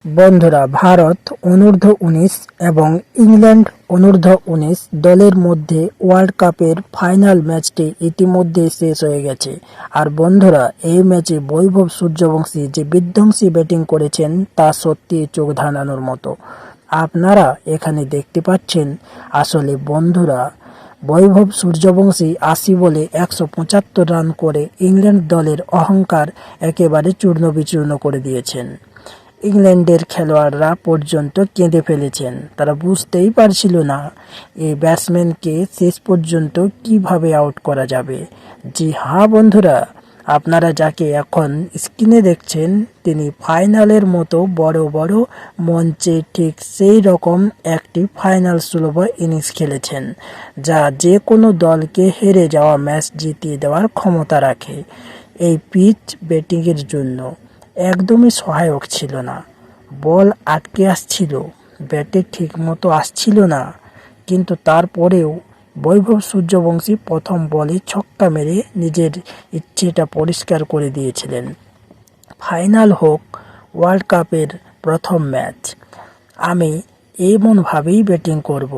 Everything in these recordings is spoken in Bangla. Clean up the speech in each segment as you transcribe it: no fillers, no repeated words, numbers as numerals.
বন্ধুরা, ভারত অনূর্ধ্ব-19 এবং ইংল্যান্ড অনূর্ধ্ব-19 দলের মধ্যে ওয়ার্ল্ড কাপের ফাইনাল ম্যাচটি ইতিমধ্যে শেষ হয়ে গেছে। আর বন্ধুরা, এই ম্যাচে বৈভব সূর্যবংশী যে বিধ্বংসী ব্যাটিং করেছেন তা সত্যি চোখ ধাঁধানোর মতো। আপনারা এখানে দেখতে পাচ্ছেন, আসলে বন্ধুরা, বৈভব সূর্যবংশী ৮০ বলে ১৭৫ রান করে ইংল্যান্ড দলের অহংকার একেবারে চূর্ণ বিচূর্ণ করে দিয়েছেন। ইংল্যান্ডের খেলোয়াড়রা পর্যন্ত কেঁদে ফেলেছেন। তারা বুঝতেই পারছিল না এই ব্যাটসম্যানকে শেষ পর্যন্ত কিভাবে আউট করা যাবে। জি হ্যাঁ বন্ধুরা, আপনারা যাকে এখন স্ক্রিনে দেখছেন তিনি ফাইনালের মতো বড় বড় মঞ্চে ঠিক সেই রকম একটি ফাইনাল সুলভ ইনিংস খেলেছেন, যা যে কোনো দলকে হেরে যাওয়া ম্যাচ জিতিয়ে দেওয়ার ক্ষমতা রাখে। এই পিচ ব্যাটিংয়ের জন্য একদমই সহায়ক ছিল না। বল আটকে আসছিল, ব্যাটে ঠিক মতো আসছিল না, কিন্তু তারপরেও বৈভব সূর্যবংশী প্রথম বলে ছক্কা মেরে নিজের ইচ্ছেটা পরিষ্কার করে দিয়েছিলেন। ফাইনাল হোক ওয়ার্ল্ড কাপের প্রথম ম্যাচ, আমি এমনভাবেই ব্যাটিং করব,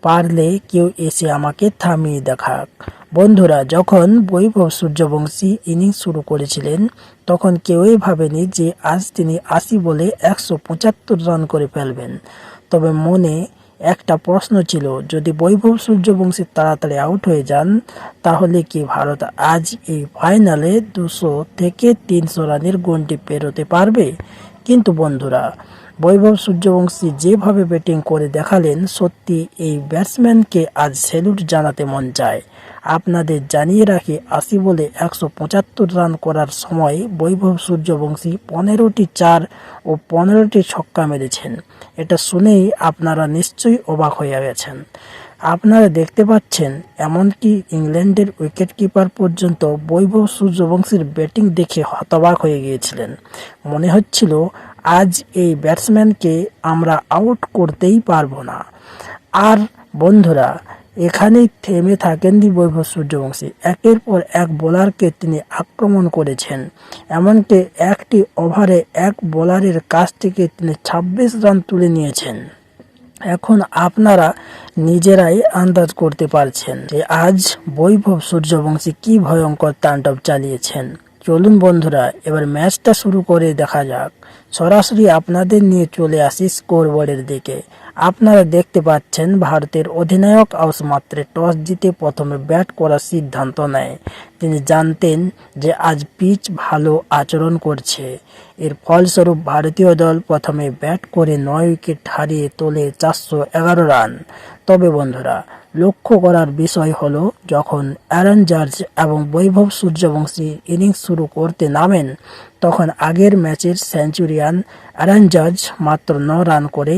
পারলে কেউ এসে আমাকে থামিয়ে দেখাক। বন্ধুরা, যখন বৈভব সূর্যবংশী ইনিংস শুরু করেছিলেন তখন কেউই ভাবেনি যে আজ তিনি ৮০ বলে ১৭৫ রান করে ফেলবেন। তবে মনে একটা প্রশ্ন ছিল, যদি বৈভব সূর্যবংশী তাড়াতাড়ি আউট হয়ে যান তাহলে কি ভারত আজ এই ফাইনালে ২০০ থেকে ৩০০ রানের গণ্ডি পেরোতে পারবে? কিন্তু বন্ধুরা, বৈভব সূর্যবংশী যেভাবে ব্যাটিং করে দেখালেন, সত্যি এই ব্যাটসম্যানকে আজ স্যালুট জানাতে মন চায়। আপনাদের জানিয়ে রাখি, ৮০ বলে ১৭৫ রান করার সময় বৈভব সূর্যবংশী ১৫টি ৪ ও ১৫টি ছক্কা মেরেছেন। এটা শুনেই আপনারা নিশ্চয়ই অবাক হয়ে গেছেন। আপনারা দেখতে পাচ্ছেন, এমনকি ইংল্যান্ডের উইকেট কিপার পর্যন্ত বৈভব সূর্যবংশীর ব্যাটিং দেখে হতবাক হয়ে গিয়েছিলেন। মনে হচ্ছিল আজ এই ব্যাটসম্যানকে আমরা আউট করতেই পারবো না। আর বন্ধুরা, এখানেই থেমে থাকেননি বৈভব সূর্যবংশী। একের পর এক বোলারকে তিনি আক্রমণ করেছেন। এমনকি একটি ওভারে এক বোলারের কাছ থেকে তিনি ২৬ রান তুলে নিয়েছেন। এখন আপনারা নিজেরাই আন্দাজ করতে পারছেন যে আজ বৈভব সূর্যবংশী কি ভয়ঙ্কর তাণ্ডব চালিয়েছেন। চলুন বন্ধুরা, এবার ম্যাচটা শুরু করে দেখা যাক। সরাসরি আপনাদের নিয়ে চলে আসি স্কোরবোর্ডের দিকে। আপনারা দেখতে পাচ্ছেন, ভারতের অধিনায়ক আউস মাত্রে টস জিতে প্রথমে ব্যাট করার সিদ্ধান্ত নেয়। তিনি জানতেন যে আজ পিচ ভালো আচরণ করছে। এর ফলস্বরূপ ভারতীয় দল প্রথমে ব্যাট করে ৯ উইকেট হারিয়ে তোলে ৪১১ রান। তবে বন্ধুরা, লক্ষ্য করার বিষয় হলো, যখন অ্যারন জার্জ এবং বৈভব সূর্যবংশী ইনিংস শুরু করতে নামেন তখন আগের ম্যাচের সেঞ্চুরিয়ান অ্যারন জার্জ মাত্র ৯ রান করে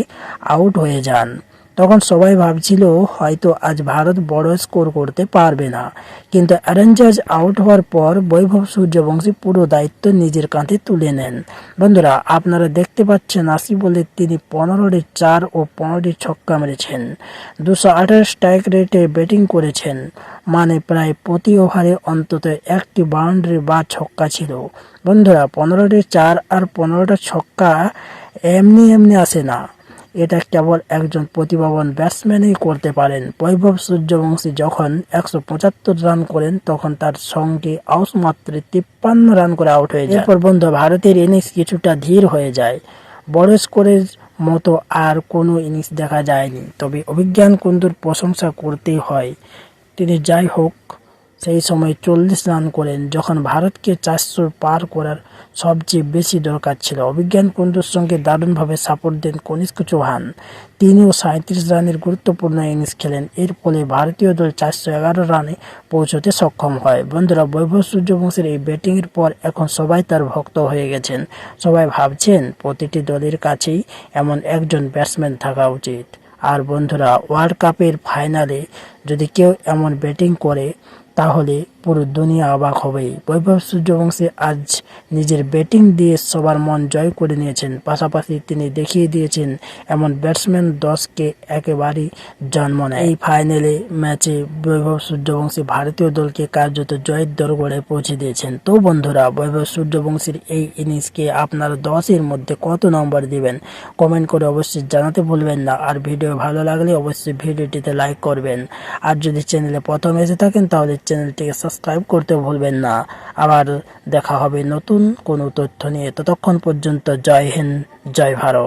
আউট হয়ে যান। তখন সবাই ভাবছিল হয়তো আজ ভারত বড় স্কোর করতে পারবে না। কিন্তু অ্যারন জার্জ আউট হওয়ার পর বৈভব সূর্যবংশী পুরো দায়িত্ব নিজের কাঁধে তুলে নেন। বন্ধুরা, আপনারা দেখতে পাচ্ছেন, ৮০ বলে তিনি ১৫টি ৪ ও ১৫টি ছক্কা মেরেছেন। ২২৮ স্ট্রাইক রেটে ব্যাটিং করেছেন, মানে প্রায় প্রতি ওভারে অন্তত একটি বাউন্ডারি বা ছক্কা ছিল। বন্ধুরা, ১৫টি ৪ আর ১৫টা ছক্কা এমনি এমনি আসে না। এটা কেবল একজন প্রতিভাবান ব্যাটসম্যানই করতে পারেন। বৈভব সূর্যবংশী যখন ১৭৫ রান করেন তখন তার সঙ্গে আউস মাত্র ৫৩ রান করে আউট হয়ে যায়। এরপর বন্ধু, ভারতের ইনিংস কিছুটা ধীর হয়ে যায়। বড় স্কোরের মতো আর কোনো ইনিংস দেখা যায়নি। তবে অভিজ্ঞান কুন্দুর প্রশংসা করতেই হয়। তিনি যাই হোক সেই সময় ৪০ রান করেন, যখন ভারতকে ৪০০ পার করার সবচেয়ে বেশি দরকার ছিল। অভিজ্ঞান কুন্দুর সঙ্গে দারুণভাবে সাপোর্ট দেন কনিষ্ক চৌহান। তিনিও ৩৭ রানের গুরুত্বপূর্ণ ইনিংস খেলেন। এর ফলে ভারতীয় দল ৪১১ রানে পৌঁছতে সক্ষম হয়। বন্ধুরা, বৈভব সূর্যবংশীর এই ব্যাটিংয়ের পর এখন সবাই তার ভক্ত হয়ে গেছেন। সবাই ভাবছেন প্রতিটি দলের কাছেই এমন একজন ব্যাটসম্যান থাকা উচিত। আর বন্ধুরা, ওয়ার্ল্ড কাপের ফাইনালে যদি কেউ এমন ব্যাটিং করে তাহলে পুরো দুনিয়া অবাক হবেই। বৈভব সূর্যবংশী আজ নিজের ব্যাটিং দিয়ে সবার মন জয় করে নিয়েছেন, পাশাপাশি তিনি দেখিয়ে দিয়েছেন এমন ব্যাটসম্যান 10কে একেবারেই জন্ম নেয়। এই ফাইনালে ম্যাচে বৈভব সূর্যবংশী ভারতীয় দলকে কার্যত জয়ের দোরগোড়ায় পৌঁছে দিয়েছেন। তো বন্ধুরা, বৈভব সূর্যবংশীর এই ইনিংসকে আপনারা 10-এর মধ্যে কত নম্বর দিবেন কমেন্ট করে অবশ্যই জানাতে ভুলবেন না। আর ভিডিও ভালো লাগলে অবশ্যই ভিডিওটিতে লাইক করবেন। আর যদি চ্যানেলে প্রথম এসে থাকেন তাহলে চ্যানেলটিকে সাবস্ক্রাইব করতে ভুলবেন না। আবার দেখা হবে নতুন কোনো তথ্য নিয়ে। ততক্ষণ পর্যন্ত জয় হিন্দ, জয় ভারত।